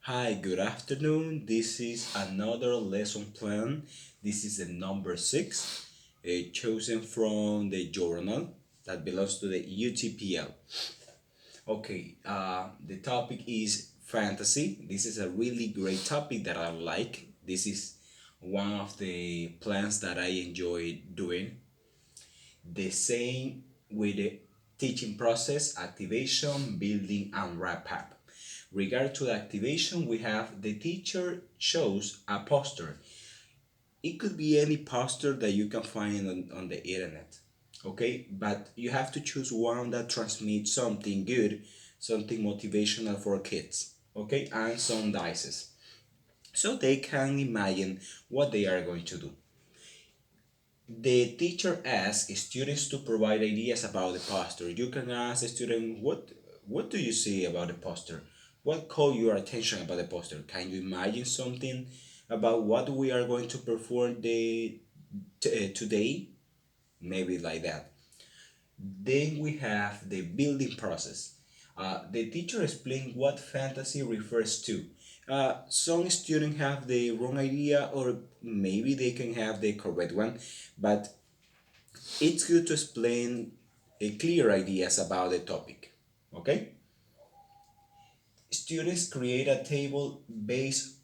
Hi, good afternoon. This is another lesson plan. This is the number six, chosen from the journal that belongs to the UTPL. Okay, the topic is fantasy. This is a really great topic that I like. This is one of the plans that I enjoy doing. The same with the teaching process, activation, building, and wrap up. Regard to the activation, we have the teacher shows a poster. It could be any poster that you can find on the internet. Okay, but you have to choose one that transmits something good, something motivational for kids. Okay, and some dices. So they can imagine what they are going to do. The teacher asks students to provide ideas about the poster. You can ask a student, what do you see about the poster? What caught your attention about the poster? Can you imagine something about what we are going to perform today? Maybe like that. Then we have the building process. The teacher explains what fantasy refers to. Some students have the wrong idea, or maybe they can have the correct one, but it's good to explain clear ideas about the topic. Okay? Students create a table based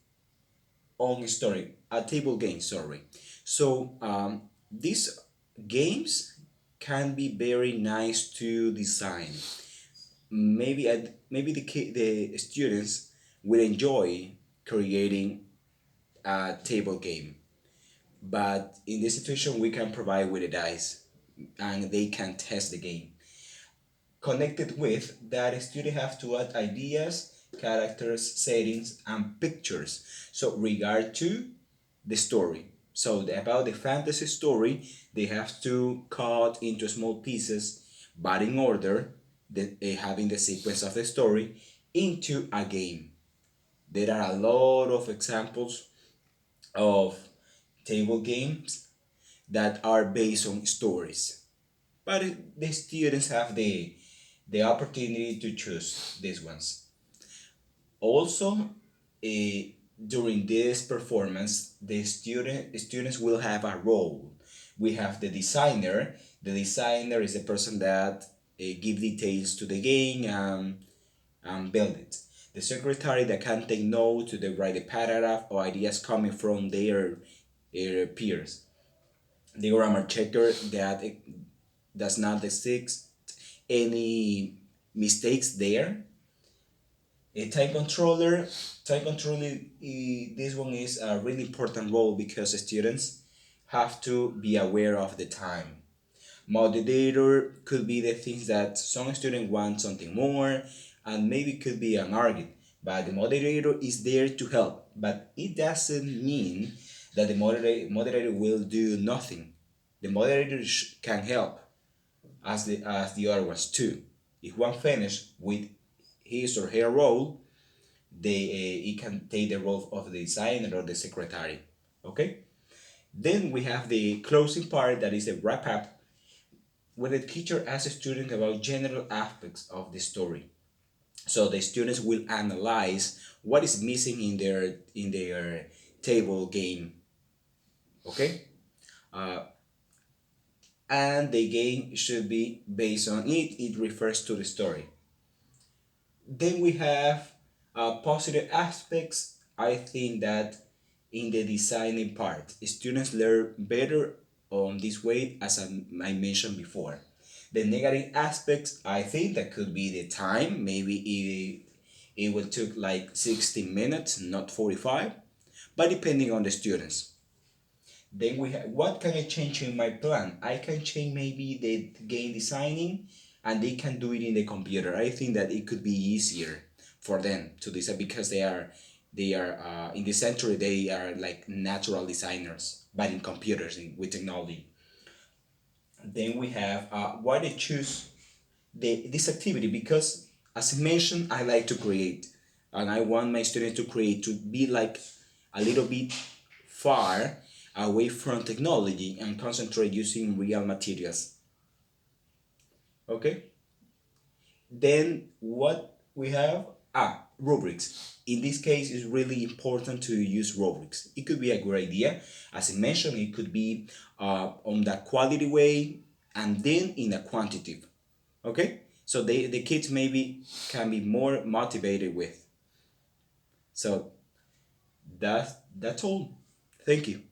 on story, a table game, sorry. So these games can be very nice to design. Maybe the students will enjoy creating a table game, but in this situation we can provide with the dice and they can test the game. Connected with that, students have to add ideas, characters, settings, and pictures. So regard to the story. So about the fantasy story, they have to cut into small pieces, but in order, having the sequence of the story into a game. There are a lot of examples of table games that are based on stories, but the students have the opportunity to choose these ones. Also, during this performance, the students will have a role. We have the designer. The designer is the person that give details to the game and build it. The secretary that can take note to the write a paragraph or ideas coming from their peers. The grammar checker that does not exist any mistakes there. A time controller, this one is a really important role because students have to be aware of the time. Moderator could be the things that some student want something more, and maybe could be an argument. But the moderator is there to help. But it doesn't mean that the moderator will do nothing. The moderator can help as the other ones too. If one finish with his or her role, he can take the role of the designer or the secretary. Okay. Then we have the closing part, that is the wrap up, where the teacher asks a student about general aspects of the story. So the students will analyze what is missing in their table game. Okay. Uh, and the game should be based on it. It refers to the story. Then we have positive aspects. I think that in the designing part, students learn better on this way, as I mentioned before. The negative aspects, I think that could be the time. Maybe it will took like 60 minutes, not 45, but depending on the students. Then we have, what can I change in my plan? I can change maybe the game designing, and they can do it in the computer. I think that it could be easier for them to design because they are in this century they are like natural designers, but in computers with technology. Then we have why they choose this activity, because as I mentioned, I like to create, and I want my students to create, to be like a little bit far away from technology and concentrate using real materials. Okay. Then what we have, rubrics. In this case, it's really important to use rubrics. It could be a good idea. As I mentioned, it could be on the quality way and then in a quantitative. Okay? So the kids maybe can be more motivated with. So that's all. Thank you.